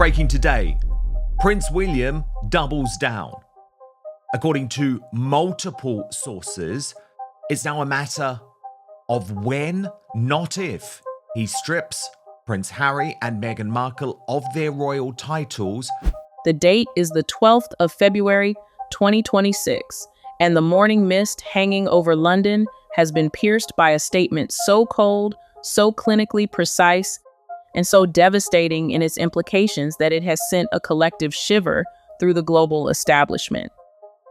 Breaking today, Prince William doubles down. According to multiple sources, it's now a matter of when, not if, he strips Prince Harry and Meghan Markle of their royal titles. The date is the 12th of February, 2026, and the morning mist hanging over London has been pierced by a statement so cold, so clinically precise, and so devastating in its implications that it has sent a collective shiver through the global establishment.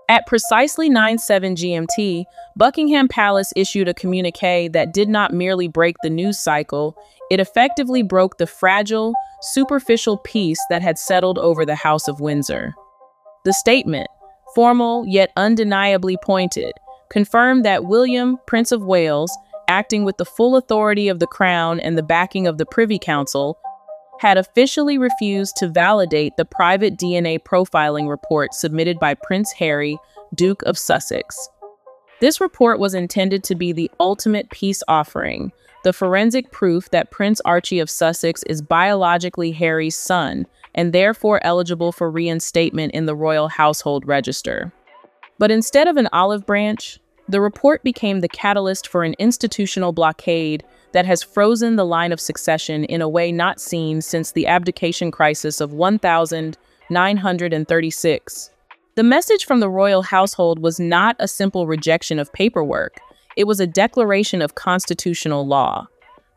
At precisely 9:07 GMT, Buckingham Palace issued a communique that did not merely break the news cycle, it effectively broke the fragile, superficial peace that had settled over the House of Windsor. The statement, formal yet undeniably pointed, confirmed that William, Prince of Wales, acting with the full authority of the Crown and the backing of the Privy Council, had officially refused to validate the private DNA profiling report submitted by Prince Harry, Duke of Sussex. This report was intended to be the ultimate peace offering, the forensic proof that Prince Archie of Sussex is biologically Harry's son and therefore eligible for reinstatement in the royal household register. But instead of an olive branch, the report became the catalyst for an institutional blockade that has frozen the line of succession in a way not seen since the abdication crisis of 1936. The message from the royal household was not a simple rejection of paperwork. It was a declaration of constitutional law.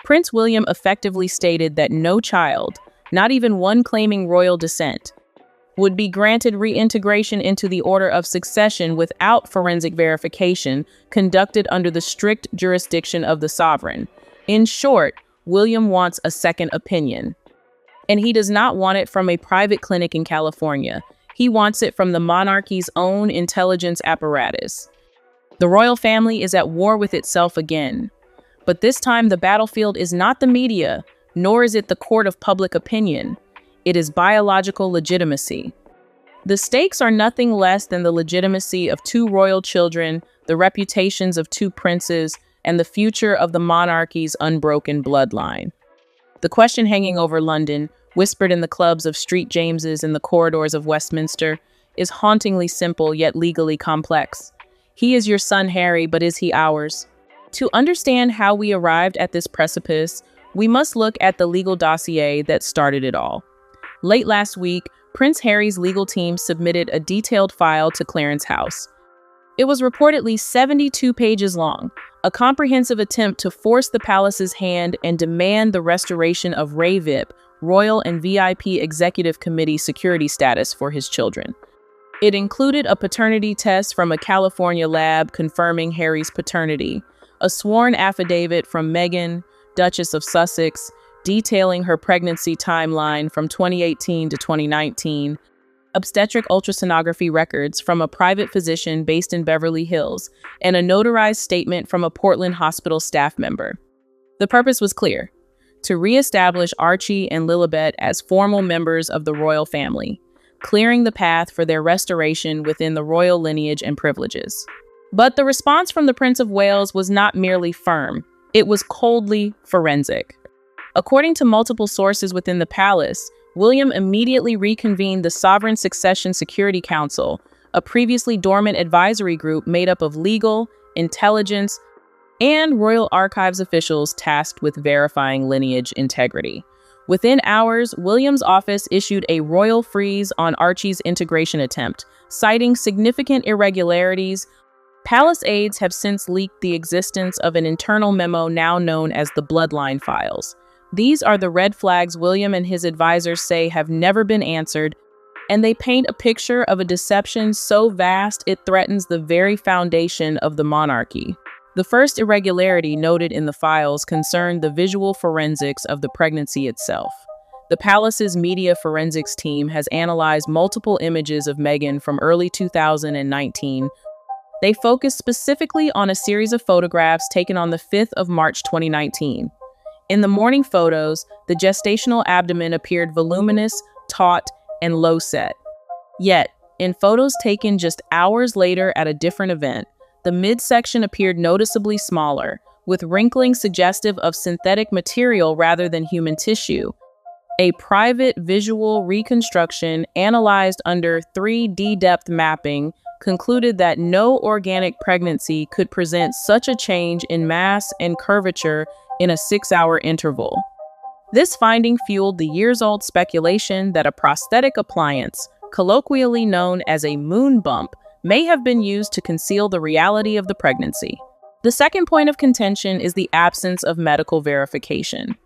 Prince William effectively stated that no child, not even one claiming royal descent, would be granted reintegration into the order of succession without forensic verification conducted under the strict jurisdiction of the sovereign. In short, William wants a second opinion. And he does not want it from a private clinic in California. He wants it from the monarchy's own intelligence apparatus. The royal family is at war with itself again. But this time the battlefield is not the media, nor is it the court of public opinion. It is biological legitimacy. The stakes are nothing less than the legitimacy of two royal children, the reputations of two princes, and the future of the monarchy's unbroken bloodline. The question hanging over London, whispered in the clubs of St. James's and the corridors of Westminster, is hauntingly simple yet legally complex. He is your son, Harry, but is he ours? To understand how we arrived at this precipice, we must look at the legal dossier that started it all. Late last week, Prince Harry's legal team submitted a detailed file to Clarence House. It was reportedly 72 pages long, a comprehensive attempt to force the palace's hand and demand the restoration of RAVIP, Royal and VIP Executive Committee security status for his children. It included a paternity test from a California lab confirming Harry's paternity, a sworn affidavit from Meghan, Duchess of Sussex, detailing her pregnancy timeline from 2018 to 2019, obstetric ultrasonography records from a private physician based in Beverly Hills, and a notarized statement from a Portland hospital staff member. The purpose was clear: to reestablish Archie and Lilibet as formal members of the royal family, clearing the path for their restoration within the royal lineage and privileges. But the response from the Prince of Wales was not merely firm, it was coldly forensic. According to multiple sources within the palace, William immediately reconvened the Sovereign Succession Security Council, a previously dormant advisory group made up of legal, intelligence, and Royal Archives officials tasked with verifying lineage integrity. Within hours, William's office issued a royal freeze on Archie's integration attempt, citing significant irregularities. Palace aides have since leaked the existence of an internal memo now known as the Bloodline Files. These are the red flags William and his advisors say have never been answered, and they paint a picture of a deception so vast it threatens the very foundation of the monarchy. The first irregularity noted in the files concerned the visual forensics of the pregnancy itself. The palace's media forensics team has analyzed multiple images of Meghan from early 2019. They focused specifically on a series of photographs taken on the 5th of March 2019. In the morning photos, the gestational abdomen appeared voluminous, taut, and low-set. Yet, in photos taken just hours later at a different event, the midsection appeared noticeably smaller, with wrinkling suggestive of synthetic material rather than human tissue. A private visual reconstruction analyzed under 3D depth mapping concluded that no organic pregnancy could present such a change in mass and curvature in a 6-hour interval. This finding fueled the years-old speculation that a prosthetic appliance, colloquially known as a moon bump, may have been used to conceal the reality of the pregnancy. The second point of contention is the absence of medical verification.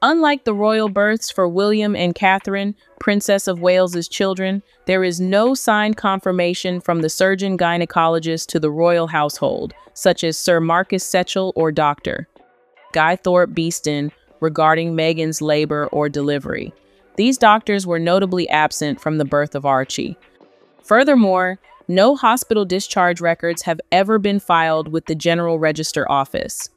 Unlike the royal births for William and Catherine, Princess of Wales's children, there is no signed confirmation from the surgeon gynecologist to the royal household, such as Sir Marcus Setchell or Dr. Guy Thorpe Beeston, regarding Meghan's labor or delivery. These doctors were notably absent from the birth of Archie. Furthermore, no hospital discharge records have ever been filed with the General Register Office.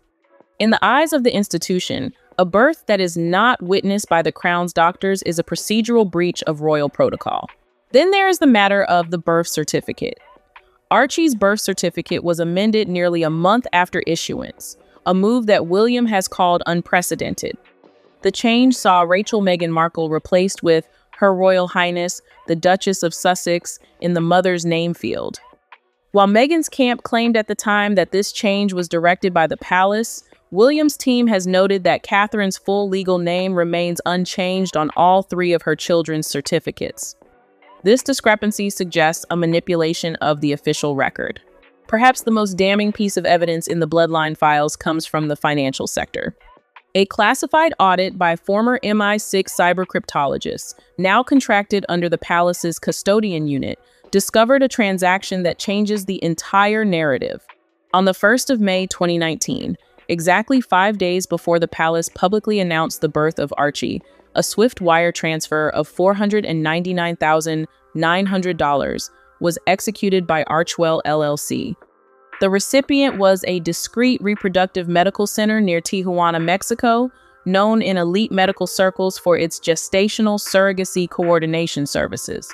In the eyes of the institution, a birth that is not witnessed by the Crown's doctors is a procedural breach of royal protocol. Then there is the matter of the birth certificate. Archie's birth certificate was amended nearly a month after issuance, a move that William has called unprecedented. The change saw Rachel Meghan Markle replaced with Her Royal Highness, the Duchess of Sussex, in the mother's name field. While Meghan's camp claimed at the time that this change was directed by the palace, William's team has noted that Catherine's full legal name remains unchanged on all 3 of her children's certificates. This discrepancy suggests a manipulation of the official record. Perhaps the most damning piece of evidence in the bloodline files comes from the financial sector. A classified audit by former MI6 cyber cryptologists, now contracted under the palace's custodian unit, discovered a transaction that changes the entire narrative. On the 1st of May 2019, exactly 5 days before the palace publicly announced the birth of Archie, a swift wire transfer of $499,900 was executed by Archwell LLC. The recipient was a discreet reproductive medical center near Tijuana, Mexico, known in elite medical circles for its gestational surrogacy coordination services.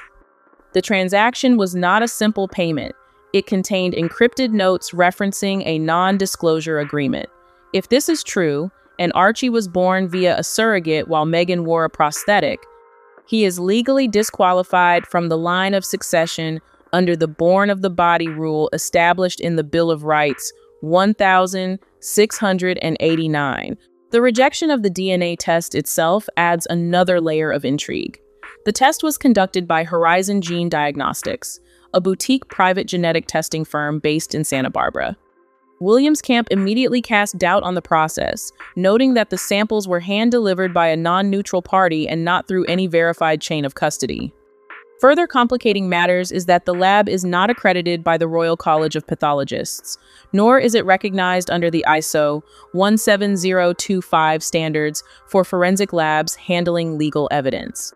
The transaction was not a simple payment. It contained encrypted notes referencing a non-disclosure agreement. If this is true, and Archie was born via a surrogate while Meghan wore a prosthetic, he is legally disqualified from the line of succession under the born of the body rule established in the Bill of Rights 1689. The rejection of the DNA test itself adds another layer of intrigue. The test was conducted by Horizon Gene Diagnostics, a boutique private genetic testing firm based in Santa Barbara. William's camp immediately cast doubt on the process, noting that the samples were hand-delivered by a non-neutral party and not through any verified chain of custody. Further complicating matters is that the lab is not accredited by the Royal College of Pathologists, nor is it recognized under the ISO 17025 standards for forensic labs handling legal evidence.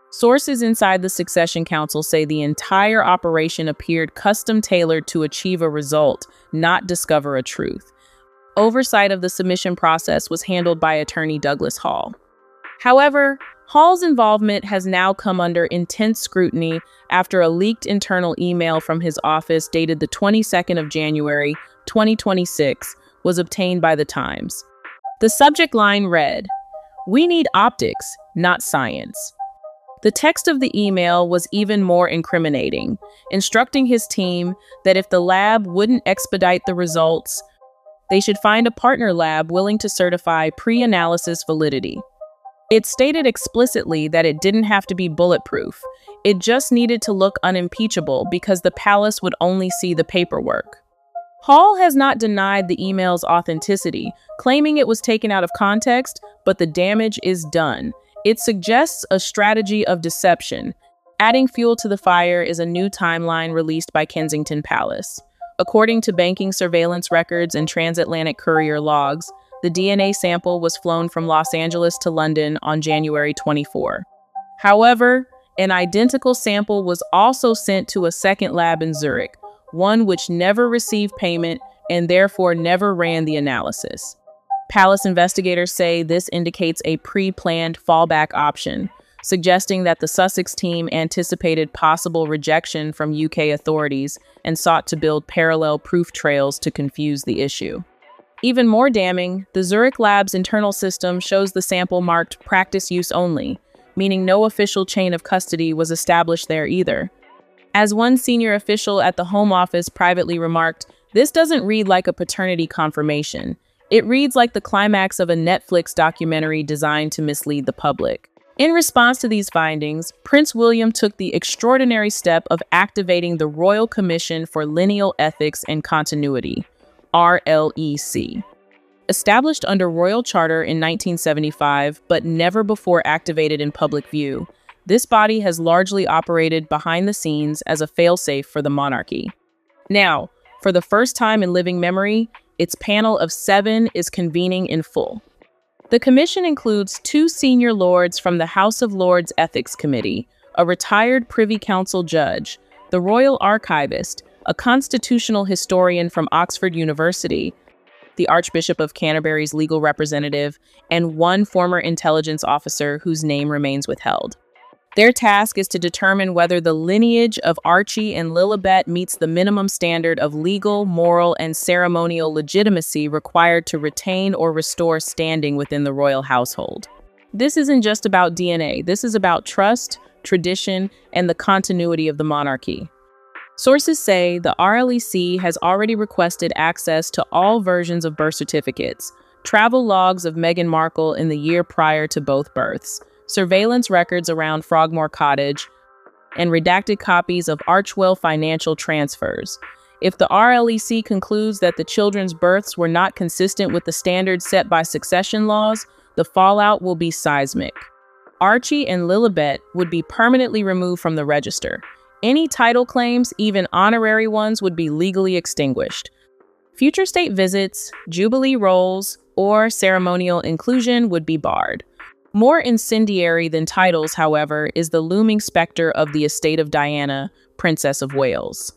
Sources inside the Succession Council say the entire operation appeared custom-tailored to achieve a result, not discover a truth. Oversight of the submission process was handled by attorney Douglas Hall. However, Hall's involvement has now come under intense scrutiny after a leaked internal email from his office dated the 22nd of January, 2026, was obtained by The Times. The subject line read, "We need optics, not science." The text of the email was even more incriminating, instructing his team that if the lab wouldn't expedite the results, they should find a partner lab willing to certify pre-analysis validity. It stated explicitly that it didn't have to be bulletproof. It just needed to look unimpeachable because the palace would only see the paperwork. Hall has not denied the email's authenticity, claiming it was taken out of context, but the damage is done. It suggests a strategy of deception. Adding fuel to the fire is a new timeline released by Kensington Palace. According to banking surveillance records and transatlantic courier logs, the DNA sample was flown from Los Angeles to London on January 24. However, an identical sample was also sent to a second lab in Zurich, one which never received payment and therefore never ran the analysis. Palace investigators say this indicates a pre-planned fallback option, suggesting that the Sussex team anticipated possible rejection from UK authorities and sought to build parallel proof trails to confuse the issue. Even more damning, the Zurich lab's internal system shows the sample marked practice use only, meaning no official chain of custody was established there either. As one senior official at the Home Office privately remarked, "This doesn't read like a paternity confirmation. It reads like the climax of a Netflix documentary designed to mislead the public." In response to these findings, Prince William took the extraordinary step of activating the Royal Commission for Lineal Ethics and Continuity, RLEC. Established under Royal Charter in 1975, but never before activated in public view, this body has largely operated behind the scenes as a failsafe for the monarchy. Now, for the first time in living memory, its panel of 7 is convening in full. The commission includes 2 senior lords from the House of Lords Ethics Committee, a retired Privy Council judge, the royal archivist, a constitutional historian from Oxford University, the Archbishop of Canterbury's legal representative, and 1 former intelligence officer whose name remains withheld. Their task is to determine whether the lineage of Archie and Lilibet meets the minimum standard of legal, moral, and ceremonial legitimacy required to retain or restore standing within the royal household. This isn't just about DNA. This is about trust, tradition, and the continuity of the monarchy. Sources say the RLEC has already requested access to all versions of birth certificates, travel logs of Meghan Markle in the year prior to both births, surveillance records around Frogmore Cottage, and redacted copies of Archewell financial transfers. If the RLEC concludes that the children's births were not consistent with the standards set by succession laws, the fallout will be seismic. Archie and Lilibet would be permanently removed from the register. Any title claims, even honorary ones, would be legally extinguished. Future state visits, jubilee rolls, or ceremonial inclusion would be barred. More incendiary than titles, however, is the looming specter of the estate of Diana, Princess of Wales.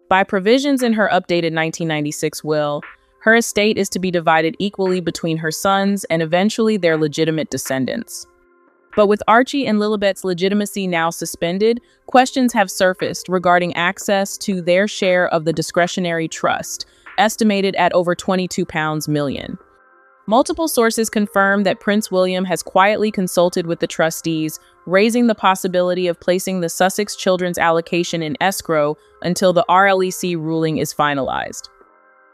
By provisions in her updated 1996 will, her estate is to be divided equally between her sons and eventually their legitimate descendants. But with Archie and Lilibet's legitimacy now suspended, questions have surfaced regarding access to their share of the discretionary trust, estimated at over £22 million. Multiple sources confirm that Prince William has quietly consulted with the trustees, raising the possibility of placing the Sussex children's allocation in escrow until the RLEC ruling is finalized.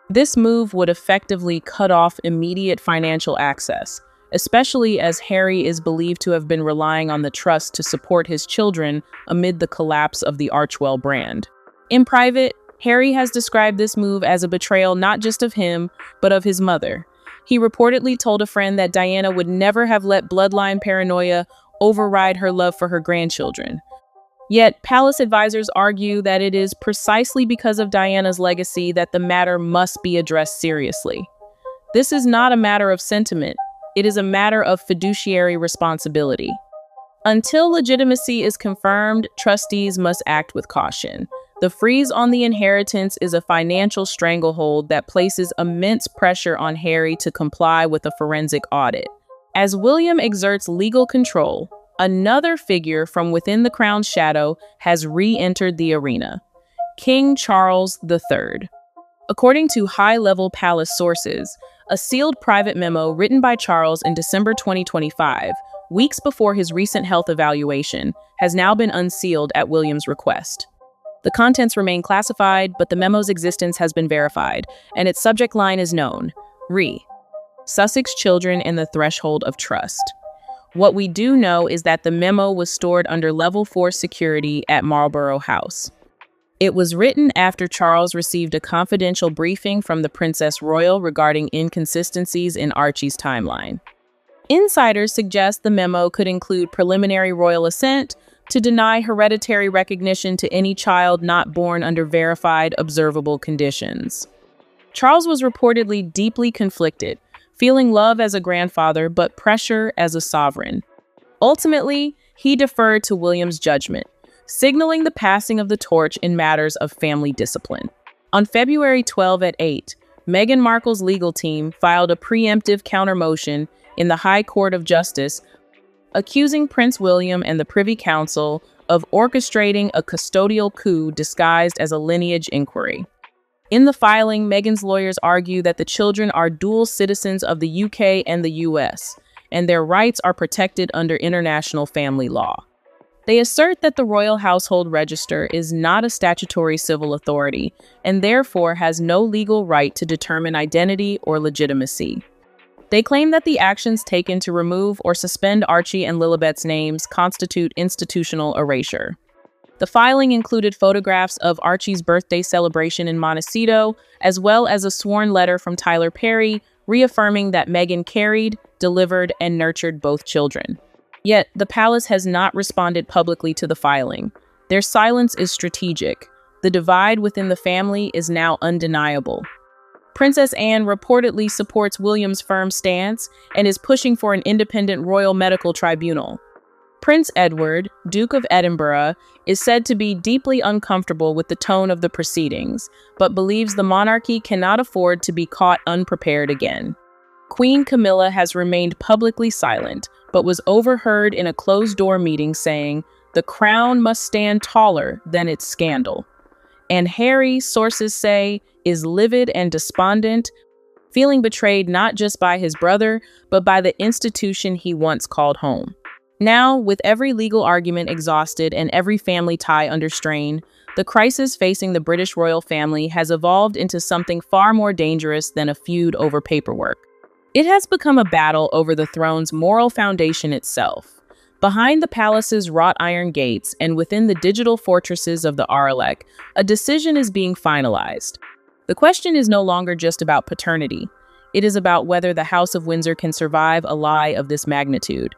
This move would effectively cut off immediate financial access, especially as Harry is believed to have been relying on the trust to support his children amid the collapse of the Archewell brand. In private, Harry has described this move as a betrayal not just of him, but of his mother. He reportedly told a friend that Diana would never have let bloodline paranoia override her love for her grandchildren. Yet, palace advisors argue that it is precisely because of Diana's legacy that the matter must be addressed seriously. This is not a matter of sentiment. It is a matter of fiduciary responsibility. Until legitimacy is confirmed, trustees must act with caution. The freeze on the inheritance is a financial stranglehold that places immense pressure on Harry to comply with a forensic audit. As William exerts legal control, another figure from within the crown's shadow has re-entered the arena: King Charles III. According to high-level palace sources, a sealed private memo written by Charles in December 2025, weeks before his recent health evaluation, has now been unsealed at William's request. The contents remain classified, but the memo's existence has been verified, and its subject line is known: Sussex Children and the Threshold of Trust. What we do know is that the memo was stored under level 4 security at Marlborough House. It was written after Charles received a confidential briefing from the Princess Royal regarding inconsistencies in Archie's timeline. Insiders suggest the memo could include preliminary royal assent to deny hereditary recognition to any child not born under verified, observable conditions. Charles was reportedly deeply conflicted, feeling love as a grandfather but pressure as a sovereign. Ultimately, he deferred to William's judgment, signaling the passing of the torch in matters of family discipline. On February 12 at 8, Meghan Markle's legal team filed a preemptive counter-motion in the High Court of Justice, accusing Prince William and the Privy Council of orchestrating a custodial coup disguised as a lineage inquiry. In the filing, Meghan's lawyers argue that the children are dual citizens of the UK and the US, and their rights are protected under international family law. They assert that the Royal Household Register is not a statutory civil authority and therefore has no legal right to determine identity or legitimacy. They claim that the actions taken to remove or suspend Archie and Lilibet's names constitute institutional erasure. The filing included photographs of Archie's birthday celebration in Montecito, as well as a sworn letter from Tyler Perry reaffirming that Meghan carried, delivered, and nurtured both children. Yet, the palace has not responded publicly to the filing. Their silence is strategic. The divide within the family is now undeniable. Princess Anne reportedly supports William's firm stance and is pushing for an independent royal medical tribunal. Prince Edward, Duke of Edinburgh, is said to be deeply uncomfortable with the tone of the proceedings, but believes the monarchy cannot afford to be caught unprepared again. Queen Camilla has remained publicly silent, but was overheard in a closed-door meeting saying, "The crown must stand taller than its scandal." And Harry, sources say, is livid and despondent, feeling betrayed not just by his brother, but by the institution he once called home. Now, with every legal argument exhausted and every family tie under strain, the crisis facing the British royal family has evolved into something far more dangerous than a feud over paperwork. It has become a battle over the throne's moral foundation itself. Behind the palace's wrought iron gates and within the digital fortresses of the Aralek, a decision is being finalized. The question is no longer just about paternity. It is about whether the House of Windsor can survive a lie of this magnitude.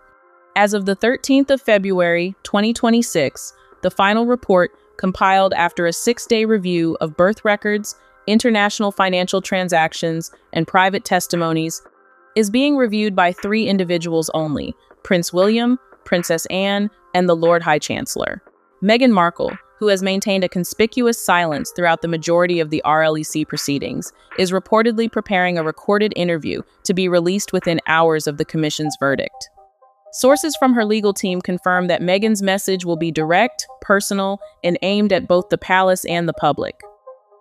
As of the 13th of February, 2026, the final report, compiled after a 6-day review of birth records, international financial transactions, and private testimonies, is being reviewed by 3 individuals only: Prince William, Princess Anne, and the Lord High Chancellor. Meghan Markle, who has maintained a conspicuous silence throughout the majority of the RLEC proceedings, is reportedly preparing a recorded interview to be released within hours of the Commission's verdict. Sources from her legal team confirm that Meghan's message will be direct, personal, and aimed at both the palace and the public.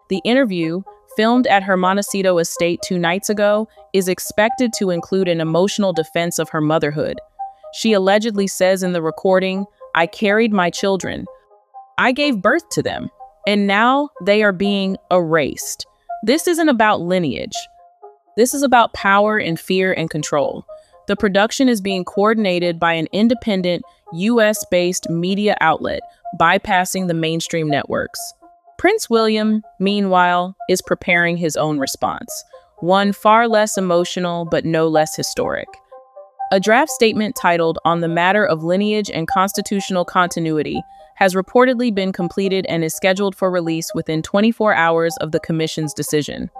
The interview, filmed at her Montecito estate 2 nights ago, is expected to include an emotional defense of her motherhood. She allegedly says in the recording, "I carried my children. I gave birth to them, and now they are being erased." This isn't about lineage. This is about power and fear and control. The production is being coordinated by an independent, US-based media outlet, bypassing the mainstream networks. Prince William, meanwhile, is preparing his own response, one far less emotional but no less historic. A draft statement titled "On the Matter of Lineage and Constitutional Continuity" has reportedly been completed and is scheduled for release within 24 hours of the Commission's decision.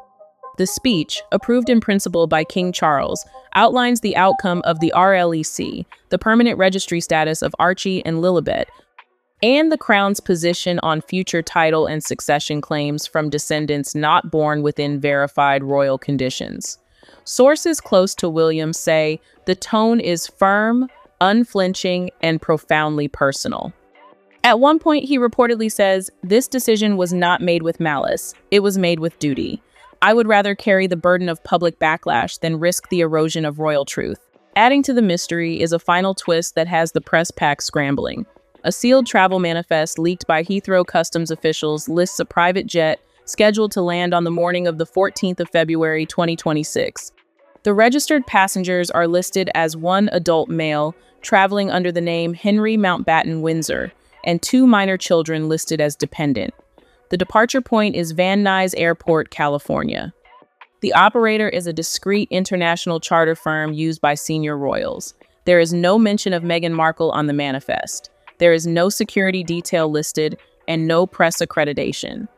The speech, approved in principle by King Charles, outlines the outcome of the RLEC, the permanent registry status of Archie and Lilibet, and the Crown's position on future title and succession claims from descendants not born within verified royal conditions. Sources close to William say the tone is firm, unflinching, and profoundly personal. At one point, he reportedly says, "This decision was not made with malice. It was made with duty. I would rather carry the burden of public backlash than risk the erosion of royal truth." Adding to the mystery is a final twist that has the press pack scrambling. A sealed travel manifest leaked by Heathrow customs officials lists a private jet scheduled to land on the morning of the 14th of February 2026. The registered passengers are listed as 1 adult male traveling under the name Henry Mountbatten Windsor, and 2 minor children listed as dependent. The departure point is Van Nuys Airport, California. The operator is a discreet international charter firm used by senior royals. There is no mention of Meghan Markle on the manifest. There is no security detail listed and no press accreditation.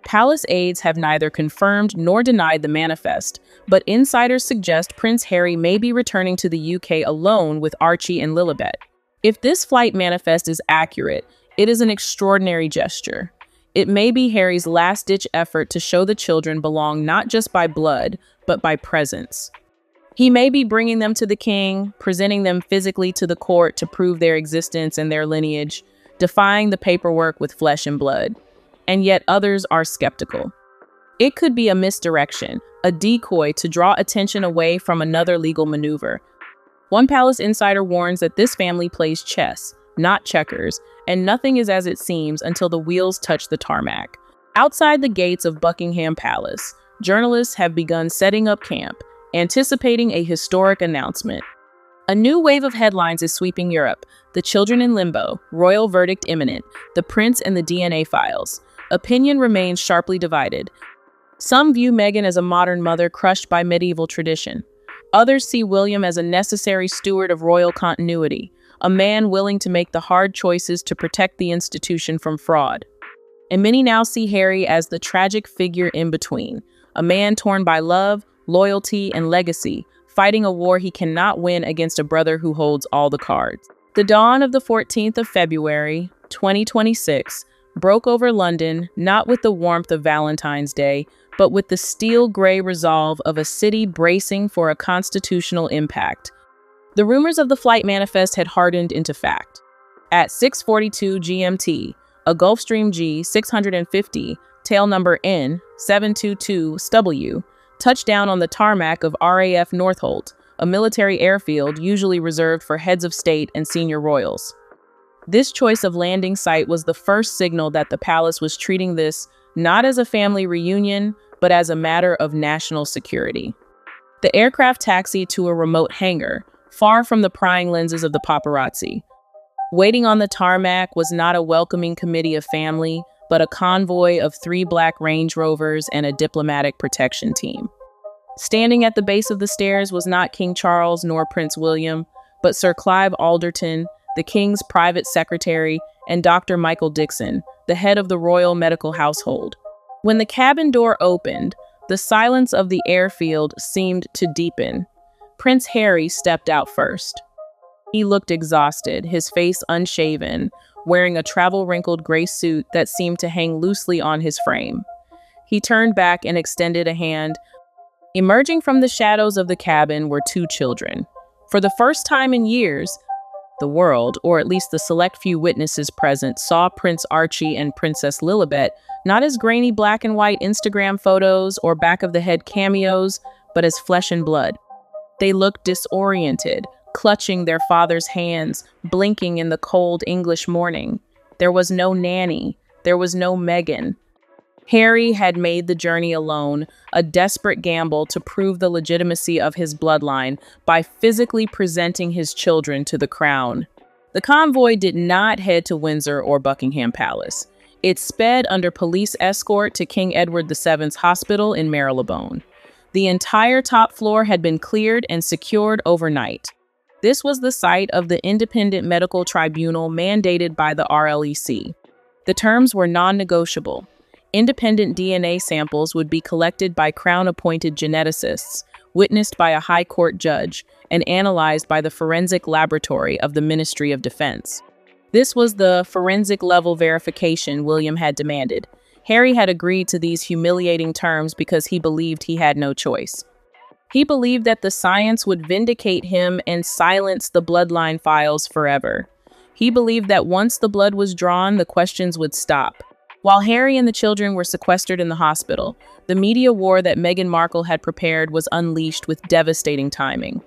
Palace aides have neither confirmed nor denied the manifest, but insiders suggest Prince Harry may be returning to the UK alone with Archie and Lilibet. If this flight manifest is accurate, it is an extraordinary gesture. It may be Harry's last-ditch effort to show the children belong not just by blood, but by presence. He may be bringing them to the king, presenting them physically to the court to prove their existence and their lineage, defying the paperwork with flesh and blood. And yet others are skeptical. It could be a misdirection, a decoy to draw attention away from another legal maneuver. One palace insider warns that this family plays chess, not checkers, and nothing is as it seems until the wheels touch the tarmac. Outside the gates of Buckingham Palace, journalists have begun setting up camp, anticipating a historic announcement. A new wave of headlines is sweeping Europe. The children in limbo, royal verdict imminent, the prince and the DNA files. Opinion remains sharply divided. Some view Meghan as a modern mother crushed by medieval tradition. Others see William as a necessary steward of royal continuity, a man willing to make the hard choices to protect the institution from fraud. And many now see Harry as the tragic figure in between, a man torn by love, loyalty, and legacy, fighting a war he cannot win against a brother who holds all the cards. The dawn of the 14th of February, 2026, broke over London, not with the warmth of Valentine's Day, but with the steel-gray resolve of a city bracing for a constitutional impact. The rumors of the flight manifest had hardened into fact. At 6:42 GMT, a Gulfstream G650, tail number N722W, touched down on the tarmac of RAF Northolt, a military airfield usually reserved for heads of state and senior royals. This choice of landing site was the first signal that the palace was treating this not as a family reunion, but as a matter of national security. The aircraft taxied to a remote hangar, far from the prying lenses of the paparazzi. Waiting on the tarmac was not a welcoming committee of family, but a convoy of 3 black Range Rovers and a diplomatic protection team. Standing at the base of the stairs was not King Charles nor Prince William, but Sir Clive Alderton, the King's private secretary, and Dr. Michael Dixon, the head of the royal medical household. When the cabin door opened, the silence of the airfield seemed to deepen. Prince Harry stepped out first. He looked exhausted, his face unshaven, wearing a travel-wrinkled gray suit that seemed to hang loosely on his frame. He turned back and extended a hand. Emerging from the shadows of the cabin were 2 children. For the first time in years, the world, or at least the select few witnesses present, saw Prince Archie and Princess Lilibet not as grainy black and white Instagram photos or back-of-the-head cameos, but as flesh and blood. They looked disoriented, clutching their father's hands, blinking in the cold English morning. There was no nanny. There was no Meghan. Harry had made the journey alone, a desperate gamble to prove the legitimacy of his bloodline by physically presenting his children to the crown. The convoy did not head to Windsor or Buckingham Palace. It sped under police escort to King Edward VII's hospital in Marylebone. The entire top floor had been cleared and secured overnight. This was the site of the independent medical tribunal mandated by the RLEC. The terms were non-negotiable. Independent DNA samples would be collected by Crown-appointed geneticists, witnessed by a High Court judge, and analyzed by the forensic laboratory of the Ministry of Defense. This was the forensic-level verification William had demanded. Harry had agreed to these humiliating terms because he believed he had no choice. He believed that the science would vindicate him and silence the bloodline files forever. He believed that once the blood was drawn, the questions would stop. While Harry and the children were sequestered in the hospital, the media war that Meghan Markle had prepared was unleashed with devastating timing.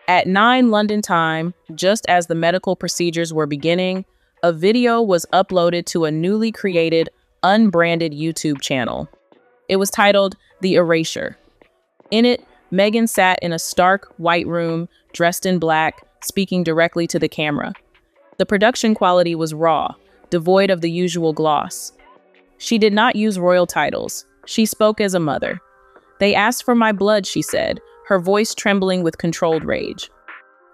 At 9 London time, just as the medical procedures were beginning, a video was uploaded to a newly created, unbranded YouTube channel. It was titled The Erasure. In it, Meghan sat in a stark white room, dressed in black, speaking directly to the camera. The production quality was raw, devoid of the usual gloss. She did not use royal titles. She spoke as a mother. "They asked for my blood," she said, her voice trembling with controlled rage.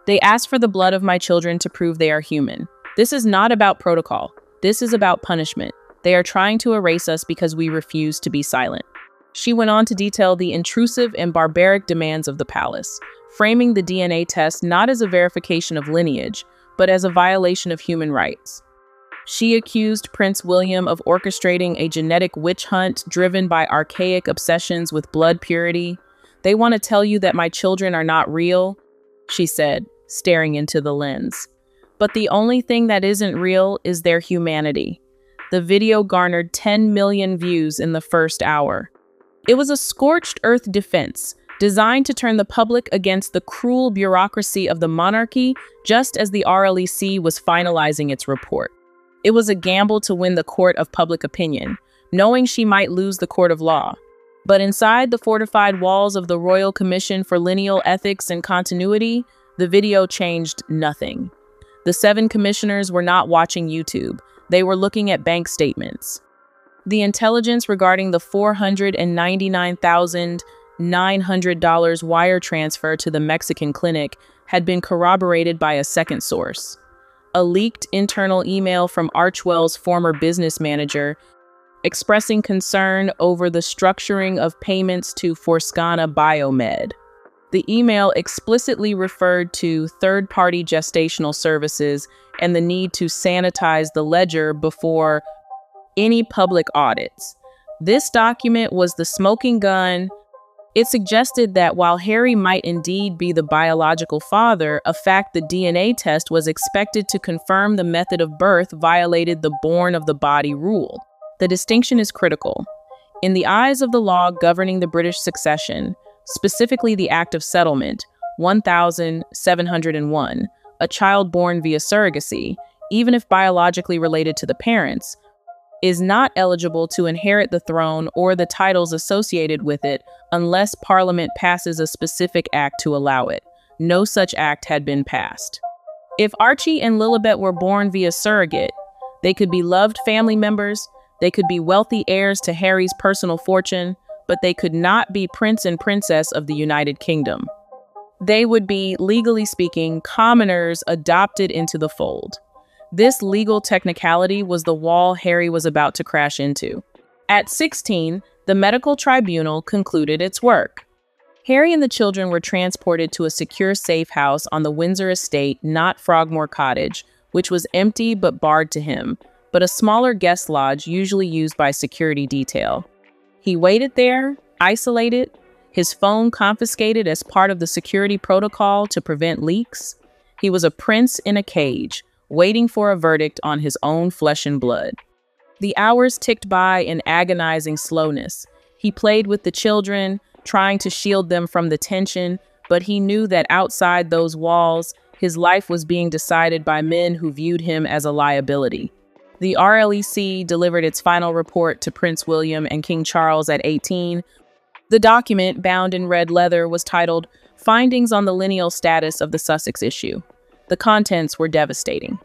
"They asked for the blood of my children to prove they are human. This is not about protocol. This is about punishment. They are trying to erase us because we refuse to be silent." She went on to detail the intrusive and barbaric demands of the palace, framing the DNA test not as a verification of lineage, but as a violation of human rights. She accused Prince William of orchestrating a genetic witch hunt driven by archaic obsessions with blood purity. "They want to tell you that my children are not real," she said, staring into the lens. "But the only thing that isn't real is their humanity." The video garnered 10 million views in the first hour. It was a scorched earth defense, designed to turn the public against the cruel bureaucracy of the monarchy just as the RLEC was finalizing its report. It was a gamble to win the court of public opinion, knowing she might lose the court of law. But inside the fortified walls of the Royal Commission for Lineal Ethics and Continuity, the video changed nothing. The 7 commissioners were not watching YouTube. They were looking at bank statements. The intelligence regarding the $499,900 wire transfer to the Mexican clinic had been corroborated by a second source. A leaked internal email from Archwell's former business manager expressing concern over the structuring of payments to Forscana Biomed. The email explicitly referred to third-party gestational services and the need to sanitize the ledger before any public audits. This document was the smoking gun. It suggested that while Harry might indeed be the biological father, a fact the DNA test was expected to confirm the method of birth violated the born of the body rule. The distinction is critical. In the eyes of the law governing the British succession, specifically the Act of Settlement, 1701, a child born via surrogacy, even if biologically related to the parents, is not eligible to inherit the throne or the titles associated with it unless Parliament passes a specific act to allow it. No such act had been passed. If Archie and Lilibet were born via surrogate, they could be loved family members, they could be wealthy heirs to Harry's personal fortune, but they could not be Prince and Princess of the United Kingdom. They would be, legally speaking, commoners adopted into the fold. This legal technicality was the wall Harry was about to crash into. At 16, the medical tribunal concluded its work. Harry and the children were transported to a secure safe house on the Windsor estate, not Frogmore Cottage, which was empty but barred to him, but a smaller guest lodge usually used by security detail. He waited there, isolated, his phone confiscated as part of the security protocol to prevent leaks. He was a prince in a cage, waiting for a verdict on his own flesh and blood. The hours ticked by in agonizing slowness. He played with the children, trying to shield them from the tension, but he knew that outside those walls, his life was being decided by men who viewed him as a liability. The RLEC delivered its final report to Prince William and King Charles at 18. The document, bound in red leather, was titled Findings on the Lineal Status of the Sussex Issue. The contents were devastating.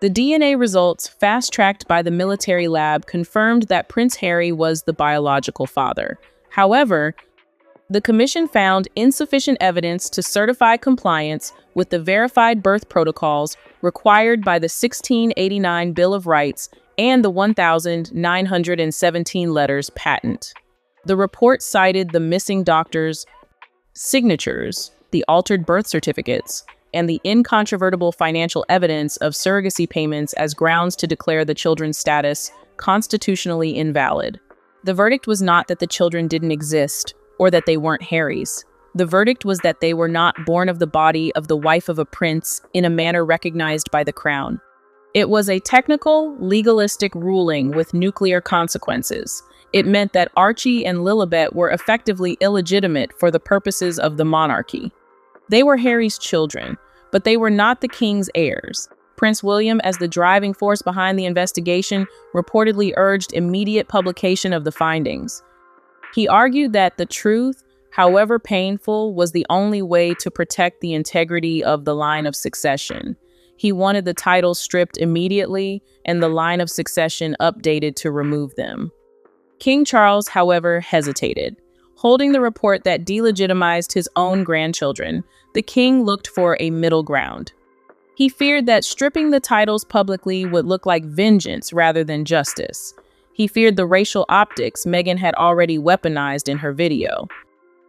The DNA results, fast-tracked by the military lab, confirmed that Prince Harry was the biological father. However, the commission found insufficient evidence to certify compliance with the verified birth protocols required by the 1689 Bill of Rights and the 1917 letters patent. The report cited the missing doctors' signatures, the altered birth certificates, and the incontrovertible financial evidence of surrogacy payments as grounds to declare the children's status constitutionally invalid. The verdict was not that the children didn't exist or that they weren't Harry's. The verdict was that they were not born of the body of the wife of a prince in a manner recognized by the crown. It was a technical, legalistic ruling with nuclear consequences. It meant that Archie and Lilibet were effectively illegitimate for the purposes of the monarchy. They were Harry's children, but they were not the king's heirs. Prince William, as the driving force behind the investigation, reportedly urged immediate publication of the findings. He argued that the truth, however painful, was the only way to protect the integrity of the line of succession. He wanted the titles stripped immediately and the line of succession updated to remove them. King Charles, however, hesitated. Holding the report that delegitimized his own grandchildren, the king looked for a middle ground. He feared that stripping the titles publicly would look like vengeance rather than justice. He feared the racial optics Meghan had already weaponized in her video.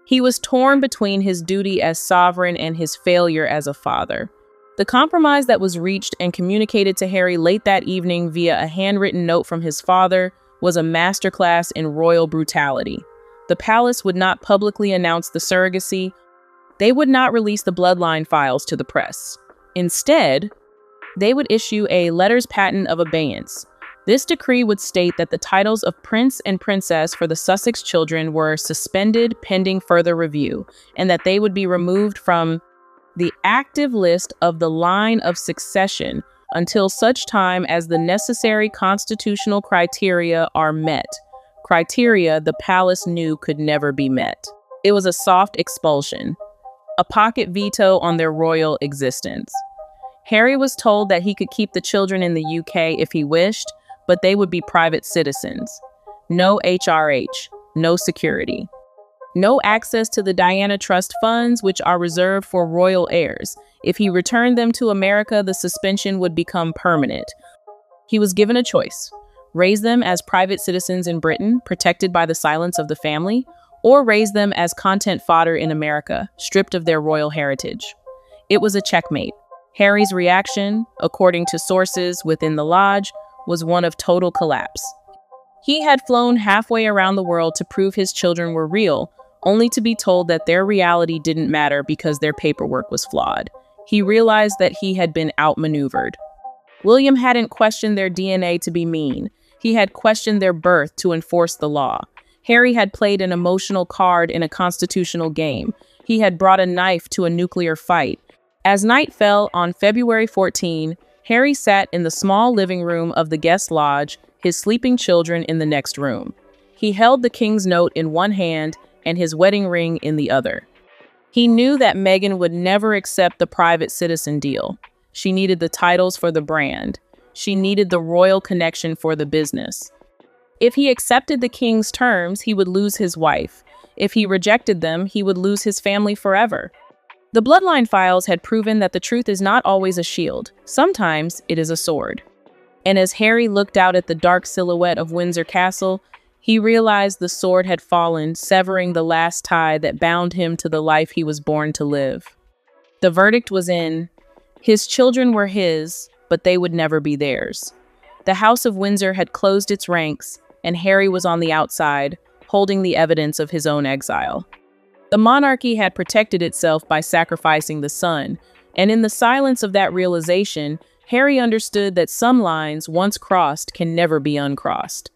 He was torn between his duty as sovereign and his failure as a father. The compromise that was reached and communicated to Harry late that evening via a handwritten note from his father was a masterclass in royal brutality. The palace would not publicly announce the surrogacy. They would not release the bloodline files to the press. Instead, they would issue a letters patent of abeyance, This decree would state that the titles of prince and princess for the Sussex children were suspended pending further review, and that they would be removed from the active list of the line of succession until such time as the necessary constitutional criteria are met. Criteria the palace knew could never be met. It was a soft expulsion, a pocket veto on their royal existence. Harry was told that he could keep the children in the UK if he wished, but they would be private citizens. No HRH, no security. No access to the Diana Trust funds, which are reserved for royal heirs. If he returned them to America, the suspension would become permanent. He was given a choice: raise them as private citizens in Britain, protected by the silence of the family, or raise them as content fodder in America, stripped of their royal heritage. It was a checkmate. Harry's reaction, according to sources within the lodge, was one of total collapse. He had flown halfway around the world to prove his children were real, only to be told that their reality didn't matter because their paperwork was flawed. He realized that he had been outmaneuvered. William hadn't questioned their DNA to be mean. He had questioned their birth to enforce the law. Harry had played an emotional card in a constitutional game. He had brought a knife to a nuclear fight. As night fell on February 14, Harry sat in the small living room of the guest lodge, his sleeping children in the next room. He held the king's note in one hand and his wedding ring in the other. He knew that Meghan would never accept the private citizen deal. She needed the titles for the brand. She needed the royal connection for the business. If he accepted the king's terms, he would lose his wife. If he rejected them, he would lose his family forever. The bloodline files had proven that the truth is not always a shield. Sometimes it is a sword. And as Harry looked out at the dark silhouette of Windsor Castle, he realized the sword had fallen, severing the last tie that bound him to the life he was born to live. The verdict was in. His children were his, but they would never be theirs. The House of Windsor had closed its ranks, and Harry was on the outside, holding the evidence of his own exile. The monarchy had protected itself by sacrificing the son, and in the silence of that realization, Harry understood that some lines, once crossed, can never be uncrossed.